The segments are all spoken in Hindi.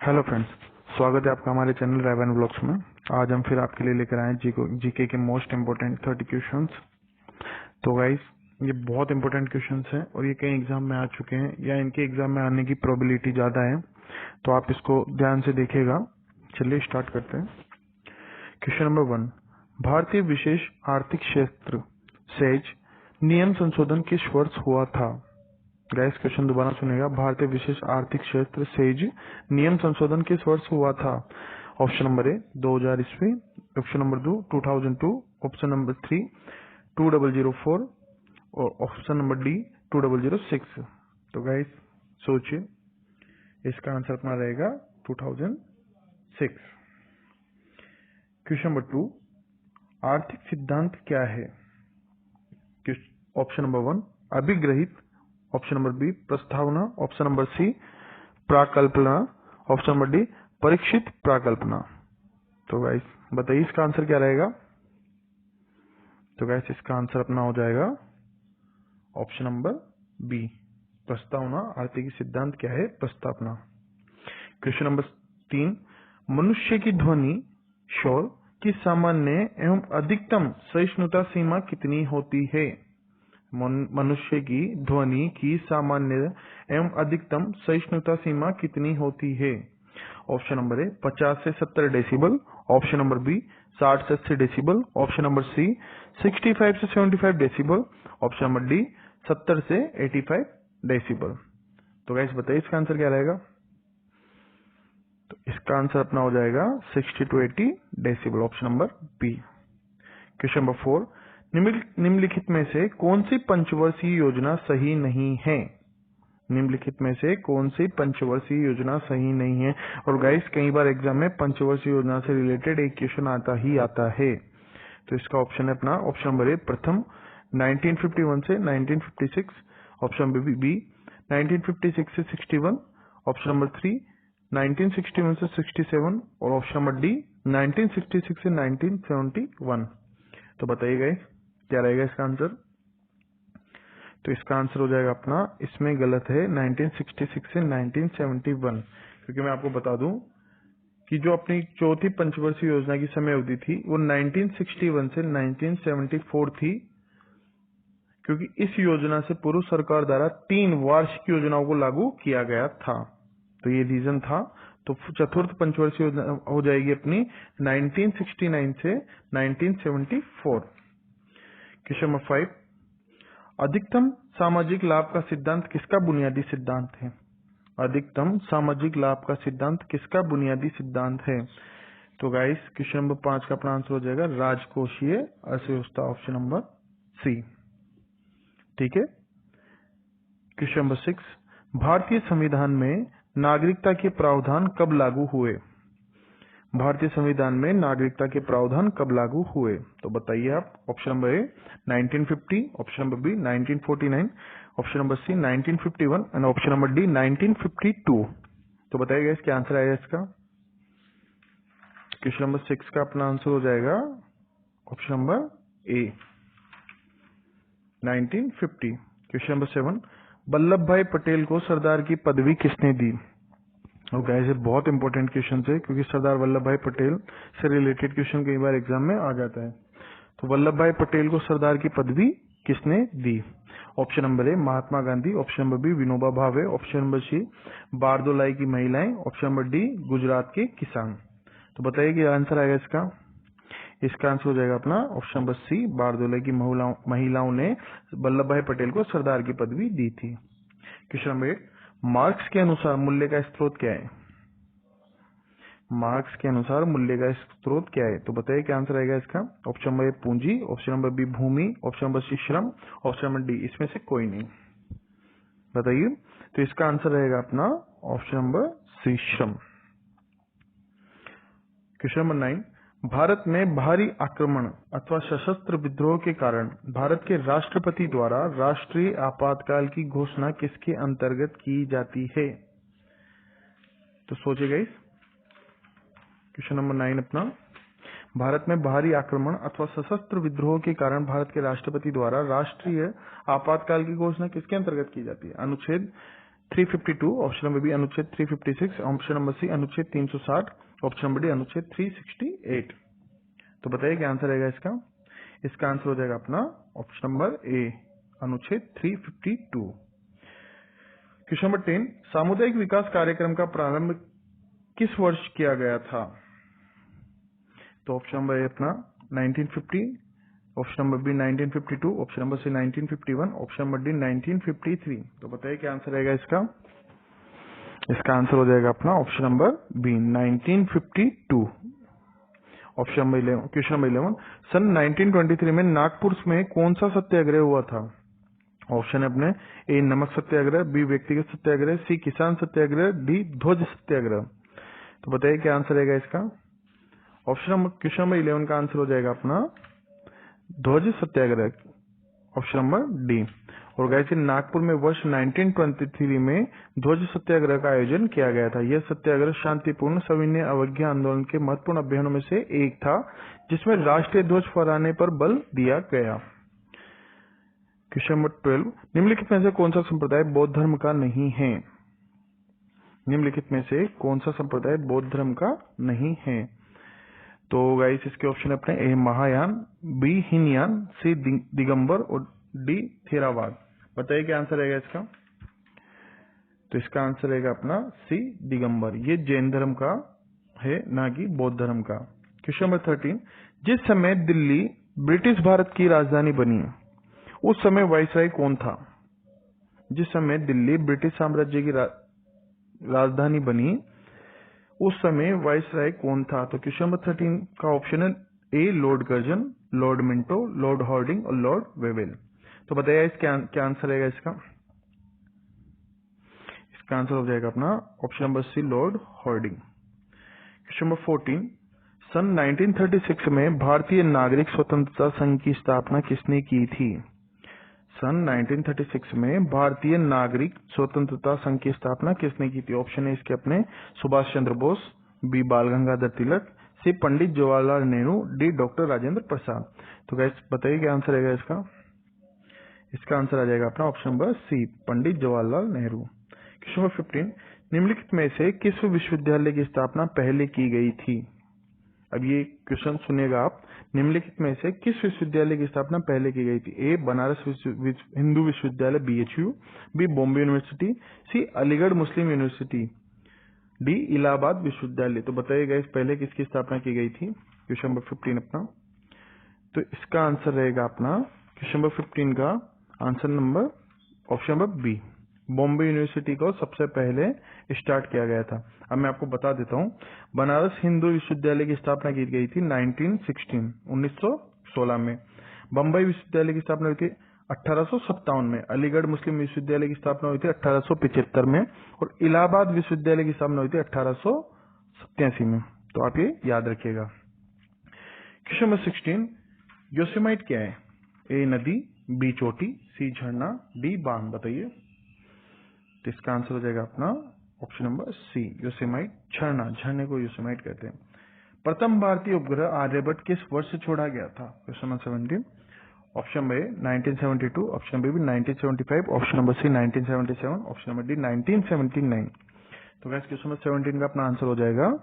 हेलो फ्रेंड्स, स्वागत है आपका हमारे चैनल रैवन ब्लॉग्स में। आज हम फिर आपके लिए लेकर आए हैं जीके के मोस्ट इम्पोर्टेंट 30 क्वेश्चंस। तो गाइस, ये बहुत इंपॉर्टेंट क्वेश्चंस हैं और ये कई एग्जाम में आ चुके हैं या इनके एग्जाम में आने की प्रोबेबिलिटी ज्यादा है, तो आप इसको ध्यान से देखिएगा। चलिए स्टार्ट करते हैं। क्वेश्चन नंबर 1, भारतीय विशेष आर्थिक क्षेत्र सेज नियम संशोधन किस वर्ष हुआ था? गैस क्वेश्चन दोबारा सुनेगा। भारतीय विशेष आर्थिक क्षेत्र सेज नियम संशोधन किस वर्ष हुआ था? ऑप्शन नंबर ए 2000 ईस्वी, ऑप्शन नंबर 2 2002, ऑप्शन नंबर 3 2004 और ऑप्शन नंबर डी 2006। तो गैस सोचिए, इसका आंसर अपना रहेगा 2006। क्वेश्चन नंबर 2, आर्थिक सिद्धांत क्या है? ऑप्शन नंबर 1 अभिग्रहित, ऑप्शन नंबर बी प्रस्तावना, ऑप्शन नंबर सी प्राकल्पना, ऑप्शन नंबर डी परीक्षित प्राकल्पना। तो गाइस बताइए इसका आंसर क्या रहेगा? तो गाइस इसका आंसर अपना हो जाएगा ऑप्शन नंबर बी प्रस्तावना। आर्थिक सिद्धांत क्या है? प्रस्तावना। क्वेश्चन नंबर 3, मनुष्य की ध्वनि शोर की सामान्य एवं अधिकतम सहिष्णुता सीमा कितनी होती है? मनुष्य की ध्वनि की सामान्य एवं अधिकतम सहिष्णुता सीमा कितनी होती है? ऑप्शन नंबर ए 50 से 70 डेसिबल, ऑप्शन नंबर बी 60 से 80 डेसिबल, ऑप्शन नंबर सी 65 से 75 डेसिबल, ऑप्शन नंबर डी 70 से 85 डेसिबल। तो गाइस बताइए इसका आंसर क्या रहेगा? तो इसका आंसर अपना हो जाएगा 60 to 80 decibel, option number B. Question number 4, निम्नलिखित में से कौन सी पंचवर्षीय योजना सही नहीं है? निम्नलिखित में से कौन सी पंचवर्षीय योजना सही नहीं है? और गाइस कई बार एग्जाम में पंचवर्षीय योजना से रिलेटेड एक क्वेश्चन आता है। तो इसका ऑप्शन है अपना ऑप्शन नंबर ए प्रथम 1951 से 1956, ऑप्शन नंबर बी 1956 से 61, ऑप्शन नंबर 3 1961 से 67 और ऑप्शन नंबर डी 1966 से 1971। तो बताइए गाइस क्या रहेगा इसका आंसर? तो इसका आंसर हो जाएगा अपना, इसमें गलत है 1966 से 1971, क्योंकि मैं आपको बता दूं कि जो अपनी चौथी पंचवर्षीय योजना की समय अवधि थी वो 1961 से 1974 थी, क्योंकि इस योजना से पूर्व सरकार द्वारा 3 वार्षिक योजनाओं को लागू किया गया था। तो ये रीजन था। तो चतुर्थ पंचवर्षीय योजना हो जाएगी अपनी 1969 से 1974। क्वेश्चन नंबर 5, अधिकतम सामाजिक लाभ का सिद्धांत किसका बुनियादी सिद्धांत है? अधिकतम सामाजिक लाभ का सिद्धांत किसका बुनियादी सिद्धांत है? तो गाइस क्वेश्चन नंबर 5 का अपना आंसर हो जाएगा राजकोषीय अर्थव्यवस्था, ऑप्शन नंबर सी। ठीक है। क्वेश्चन नंबर 6, भारतीय संविधान में नागरिकता के प्रावधान कब लागू हुए? भारतीय संविधान में नागरिकता के प्रावधान कब लागू हुए? तो बताइए आप। Option number A 1950, option number B 1949, option number C 1951 and option number D 1952। तो बताइएगा इसका आंसर आएगा इसका। क्वेश्चन नंबर 6 का अपना आंसर हो जाएगा option number A 1950। Question number 7, Vallabh भाई पटेल को सरदार की पदवी किसने दी? और गाइस ये बहुत इंपॉर्टेंट क्वेश्चन है, क्योंकि सरदार वल्लभ भाई पटेल से रिलेटेड क्वेश्चन कई बार एग्जाम में आ जाता है। तो वल्लभ भाई पटेल को सरदार की पदवी किसने दी? Option number A Mahatma Gandhi, option number B Vinoba Bhave, option number सी बारदोलाई की महिलाएं, ऑप्शन नंबर डी गुजरात के किसान। तो बताइए कि आंसर आएगा इसका। इसका आंसर हो जाएगा अपना ऑप्शन नंबर सी बारदोलाई की महिलाओं ने वल्लभ भाई पटेल को सरदार की पदवी दी थी। क्वेश्चन नंबर 8, मार्क्स के अनुसार मूल्य का स्रोत क्या है? मार्क्स के अनुसार मूल्य का स्रोत क्या है? तो बताइए क्या आंसर आएगा इसका। ऑप्शन नंबर ए पूंजी, ऑप्शन नंबर बी भूमि, ऑप्शन नंबर सी श्रम, ऑप्शन नंबर डी इसमें से कोई नहीं। बताइए। तो इसका आंसर रहेगा अपना ऑप्शन नंबर सी श्रम। क्वेश्चन नंबर 9, भारत में भारी आक्रमण अथवा सशस्त्र विद्रोह के कारण भारत के राष्ट्रपति द्वारा राष्ट्रीय आपातकाल की घोषणा किसके अंतर्गत की जाती है? तो सोचिएगा इस क्वेश्चन नंबर 9 अपना, भारत में भारी आक्रमण अथवा सशस्त्र विद्रोह के कारण भारत के राष्ट्रपति द्वारा राष्ट्रीय आपातकाल की घोषणा किसके अंतर्गत की जाती है? अनुच्छेद 352, ऑप्शन नंबर बी अनुच्छेद 356, ऑप्शन नंबर सी अनुच्छेद 360, ऑप्शन नंबर डी अनुच्छेद 368। तो बताइए क्या आंसर रहेगा इसका। इसका आंसर हो जाएगा अपना ऑप्शन नंबर ए अनुच्छेद 352। क्वेश्चन नंबर 10, सामुदायिक विकास कार्यक्रम का प्रारंभ किस वर्ष किया गया था। तो ऑप्शन नंबर ए अपना 1950, option number B 1952, option number C 1951, option number D 1953। तो बताइए क्या आंसर रहेगा इसका। इसका आंसर हो जाएगा अपना option number B 1952। Option number 11, question number 11, सन 1923 में नागपुर में कौन सा सत्याग्रह हुआ था। ऑप्शन है अपने ए नमक सत्याग्रह, बी व्यक्तिगत सत्याग्रह, सी किसान सत्याग्रह, डी ध्वज सत्याग्रह। तो बताइए क्या आंसर रहेगा इसका। ऑप्शन नंबर क्वेश्चन नंबर 11 का आंसर हो जाएगा अपना ध्वज सत्याग्रह, ऑप्शन नंबर डी। और गाइस नागपुर में वर्ष 1923 में ध्वज सत्याग्रह का आयोजन किया गया था। यह सत्याग्रह शांतिपूर्ण सविनय अवज्ञा आंदोलन के महत्वपूर्ण अभियानों में से एक था, जिसमें राष्ट्रीय ध्वज फहराने पर बल दिया गया। क्वेश्चन नंबर 12, निम्नलिखित में से कौन सा संप्रदाय बौद्ध धर्म का नहीं है। निम्नलिखित में से कौन सा संप्रदाय बौद्ध धर्म का नहीं है। तो गाइस इसके ऑप्शन अपने ए महायान, बी हीनयान, सी दिगंबर और डी थेरावाद। बताइए क्या आंसर रहेगा इसका। तो इसका आंसर रहेगा अपना सी दिगंबर। ये जैन धर्म का है, ना कि बौद्ध धर्म का। क्वेश्चन नंबर 13, जिस समय दिल्ली ब्रिटिश भारत की राजधानी बनी उस समय वायसराय कौन था। जिस समय दिल्ली ब्रिटिश साम्राज्य की राजधानी बनी उस समय वायसराय कौन था। तो क्वेश्चन नंबर 13 का ऑप्शन है A Lord Curzon, Lord Minto, Lord Hardinge और लॉर्ड वेवेल। तो बताइए इसका क्या आंसर रहेगा इसका। इसका आंसर हो जाएगा अपना option number C Lord Hardinge. Question number 14, सन 1936 में भारतीय नागरिक स्वतंत्रता संघ की स्थापना किसने की थी। सन 1936 में भारतीय नागरिक स्वतंत्रता संघ की स्थापना किसने की थी। ऑप्शन है इसके अपने सुभाष चंद्र बोस, बी बाल गंगाधर तिलक, सी पंडित जवाहरलाल नेहरू, डी डॉक्टर राजेंद्र प्रसाद। तो गाइस बताइए क्या आंसर रहेगा इसका। इसका आंसर आ जाएगा अपना ऑप्शन नंबर सी पंडित जवाहरलाल नेहरू। क्वेश्चन नंबर 15, निम्नलिखित में से किस विश्वविद्यालय की स्थापना पहले की गई थी। अब ये क्वेश्चन सुनिएगा आप। निम्नलिखित में से किस विश्वविद्यालय की स्थापना पहले की गई थी। ए बनारस हिंदू विश्वविद्यालय BHU, बी बॉम्बे यूनिवर्सिटी, सी अलीगढ़ मुस्लिम यूनिवर्सिटी, डी इलाहाबाद विश्वविद्यालय। तो बताइएगा इस पहले किसकी स्थापना की गई थी। क्वेश्चन नंबर 15 अपना। तो इसका आंसर रहेगा अपना क्वेश्चन नंबर 15 का answer number option number B, Bombay university को सबसे पहले स्टार्ट किया गया था। अब मैं आपको बता देता हूँ, बनारस हिंदू विश्वविद्यालय की स्थापना की गई थी 1916 में। बम्बई विश्वविद्यालय की स्थापना हुई थी 1857 में। अलीगढ़ मुस्लिम विश्वविद्यालय की स्थापना हुई थी 1875 में और इलाहाबाद विश्वविद्यालय की स्थापना हुई थी 1887 में। तो आप ये याद रखिएगा। क्वेश्चन नंबर 16, योसेमाइट क्या है। ए नदी, बी चोटी, सी झरना, डी बांध। बताइए। तो इसका आंसर हो जाएगा अपना ऑप्शन नंबर सी योसेमाइट, झरना। झरने को योसेमाइट कहते हैं। प्रथम भारतीय उपग्रह आर्यभट्ट किस वर्ष से छोड़ा गया था। Question number 17, option number A 1972, option number B 1975, option number C 1977, option number D 1979। तो गाइस क्वेश्चन नंबर 17 का अपना आंसर हो जाएगा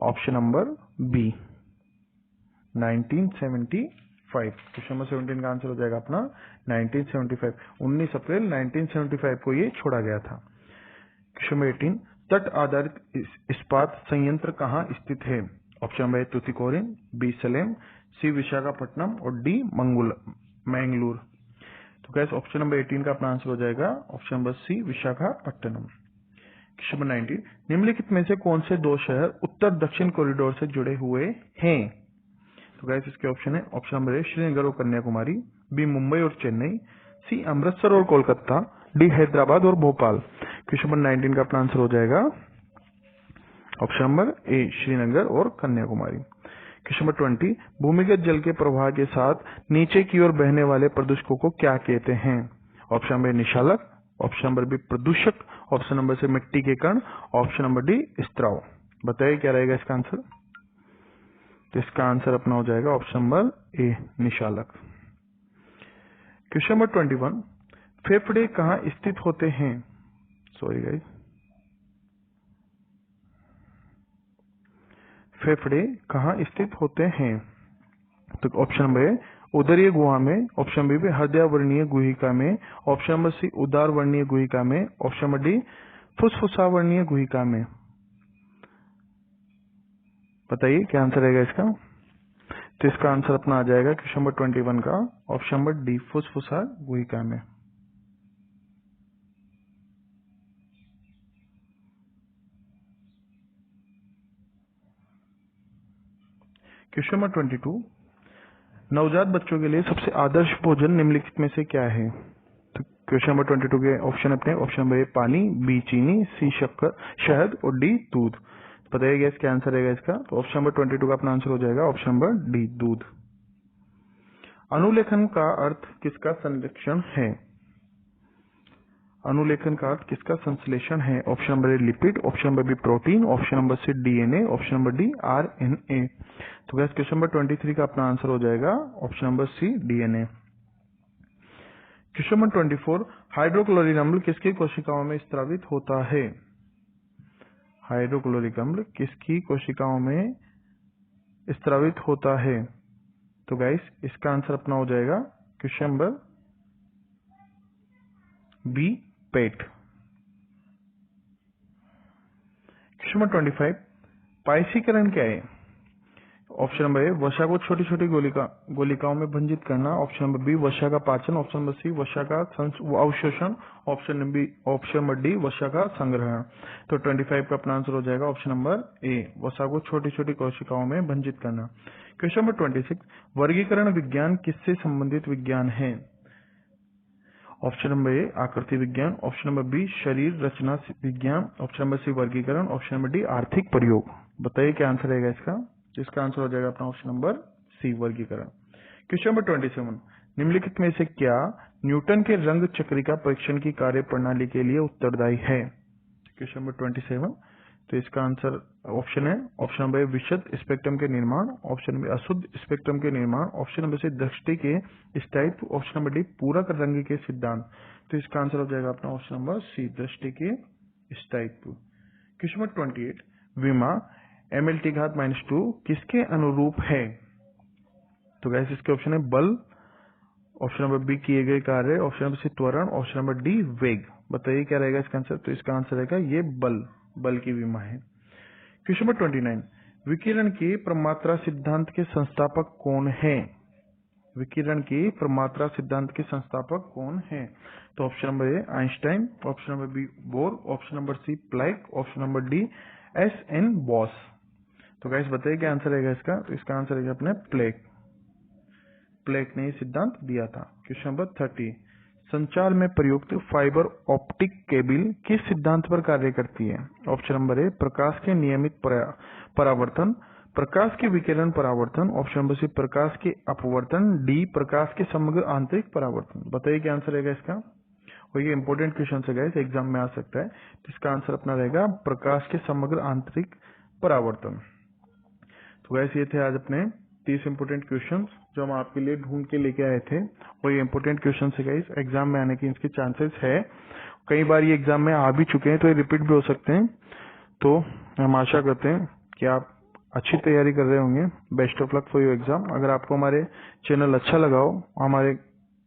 option number B 1975। Question number 17 का आंसर हो जाएगा अपना 1975। 19 अप्रैल 1975 को ये छोड़ा गया था। क्वेश्चन नंबर 18, तट आधारित इस्पात संयंत्र कहाँ स्थित है। Option number A Tuticorin, B Salem, C Visakhapatnam और डी मैंगलोर। तो गैस ऑप्शन नंबर 18 का अपना आंसर हो जाएगा option number C Visakhapatnam. Question number 19, निम्नलिखित में से कौन से दो शहर उत्तर दक्षिण कॉरिडोर से जुड़े हुए हैं। तो गैस इसके ऑप्शन है ऑप्शन नंबर ए श्रीनगर और कन्याकुमारी, बी मुंबई और चेन्नई, सी अमृतसर और कोलकाता, डी हैदराबाद और भोपाल। क्वेश्चन नंबर 19 का अपना आंसर हो जाएगा ऑप्शन नंबर ए श्रीनगर और कन्याकुमारी। क्वेश्चन नंबर 20, भूमिगत जल के प्रवाह के साथ नीचे की ओर बहने वाले प्रदूषकों को क्या कहते हैं। ऑप्शन नंबर ए निशालक, ऑप्शन नंबर बी प्रदूषक, ऑप्शन नंबर सी मिट्टी के कण, ऑप्शन नंबर डी स्त्राव। बताइए क्या रहेगा इसका आंसर। तो इसका आंसर अपना हो जाएगा ऑप्शन नंबर ए निशालक। क्वेश्चन नंबर 21, फेफड़े कहाँ स्थित होते हैं। सॉरी गाइस, फेफड़े कहाँ स्थित होते हैं? तो ऑप्शन नंबर ए उदरीय गुहा में, ऑप्शन बी हृदयावर्णीय गुहिका में, ऑप्शन नंबर सी उदारवर्णीय गुहिका में, ऑप्शन नंबर डी फुफ्फुसावर्णीय गुहिका में। बताइए क्या आंसर रहेगा इसका? तो इसका आंसर अपना आ जाएगा क्वेश्चन नंबर 21 का ऑप्शन नंबर डी, फुफ्फुसा गुहिका में। क्वेश्चन नंबर 22, नवजात बच्चों के लिए सबसे आदर्श भोजन निम्नलिखित में से क्या है? तो क्वेश्चन नंबर 22 के ऑप्शन अपने, ऑप्शन नंबर ए पानी, बी चीनी, सी शक्कर शहद और डी दूध। बताइए इसका आंसर रहेगा इसका? तो ऑप्शन नंबर 22 का अपना आंसर हो जाएगा ऑप्शन नंबर डी, दूध। अनुलेखन का अर्थ किसका संरक्षण है? अनुलेखन का अर्थ किसका संश्लेषण है? Option number A lipid, option number B protein, option number C DNA, option number D RNA. तो गैस क्वेश्चन नंबर 23 का अपना आंसर हो जाएगा option number C, DNA. Question number 24, hydrochloric अम्ल किसकी कोशिकाओं में स्त्रावित होता है? हाइड्रोक्लोरिक अम्ल किसकी कोशिकाओं में स्त्रावित होता है? तो गाइस इसका आंसर अपना हो जाएगा क्वेश्चन नंबर बी, पेट। क्वेश्चन नंबर 25, पाइसीकरण क्या है? ऑप्शन नंबर ए वसा को छोटी छोटी गोलिकाओं में भंजित करना, ऑप्शन नंबर बी वसा का पाचन, ऑप्शन नंबर सी वसा का अवशोषण, ऑप्शन नंबर डी वसा का संग्रहण। तो 25 का अपना आंसर हो जाएगा ऑप्शन नंबर ए, वसा को छोटी छोटी कोशिकाओं में भंजित करना। क्वेश्चन नंबर 26, वर्गीकरण विज्ञान किससे संबंधित विज्ञान है? ऑप्शन नंबर ए आकृति विज्ञान, ऑप्शन नंबर बी शरीर रचना विज्ञान, ऑप्शन नंबर सी वर्गीकरण, ऑप्शन नंबर डी आर्थिक प्रयोग। बताइए क्या आंसर रहेगा इसका? जिसका आंसर हो जाएगा अपना ऑप्शन नंबर सी, वर्गीकरण। क्वेश्चन नंबर 27, निम्नलिखित में से क्या न्यूटन के रंग चक्रिका परीक्षण की कार्य प्रणाली के लिए उत्तरदायी है? क्वेश्चन नंबर 27, तो इसका आंसर ऑप्शन है ऑप्शन नंबर ए विशुद्ध स्पेक्ट्रम के निर्माण, ऑप्शन नंबर अशुद्ध स्पेक्ट्रम के निर्माण, ऑप्शन नंबर सी दृष्टि के स्थायित्व, ऑप्शन नंबर डी पूरक रंग के सिद्धांत। तो इसका आंसर हो जाएगा अपना ऑप्शन नंबर सी, दृष्टि के स्थायित्व। क्वेश्चन नंबर 28, विमा mLT-2 किसके अनुरूप है? तो गैस इसके ऑप्शन है बल, ऑप्शन नंबर बी किए गए कार्य, ऑप्शन नंबर सी त्वरण, ऑप्शन नंबर डी वेग। बताइए क्या रहेगा इसका आंसर? तो इसका आंसर रहेगा ये बल की विमा है। क्वेश्चन नंबर 29, विकिरण की प्रमात्रा सिद्धांत के संस्थापक कौन है? विकिरण की प्रमात्रा सिद्धांत के संस्थापक कौन है? तो option number A Einstein, option number B Bohr, option number C Planck, option number D S N. Bose. तो गाइस बताइए क्या आंसर रहेगा इसका? तो इसका आंसर रहेगा अपने प्लैंक ने सिद्धांत दिया था। क्वेश्चन नंबर 30, संचार में प्रयुक्त फाइबर ऑप्टिक केबल किस सिद्धांत पर कार्य करती है? ऑप्शन नंबर ए प्रकाश के नियमित परावर्तन, प्रकाश के विकिरण परावर्तन, ऑप्शन नंबर सी प्रकाश के अपवर्तन, डी प्रकाश के समग्र आंतरिक परावर्तन। बताइए क्या आंसर रहेगा इसका? और ये इंपॉर्टेंट क्वेश्चन है गाइस, एग्जाम में आ सकता है। तो इसका आंसर अपना रहेगा प्रकाश के समग्र आंतरिक परावर्तन। तो गाइस ये थे आज अपने 30 इंपोर्टेंट क्वेश्चंस जो हम आपके लिए ढूंढ के लेके आए थे। और ये इंपोर्टेंट क्वेश्चन है गाइस, एग्जाम में आने की इसके चांसेस है। कई बार ये एग्जाम में आ भी चुके हैं तो ये रिपीट भी हो सकते हैं। तो हम आशा करते हैं कि आप अच्छी तैयारी कर रहे होंगे। Best of luck for your exam. अगर आपको हमारे चैनल अच्छा लगा हो, हमारे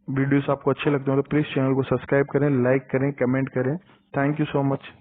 वीडियोस आपको अच्छे लगते हो तो प्लीज चैनल को सब्सक्राइब करें, लाइक करें, कमेंट करें। Thank you so much.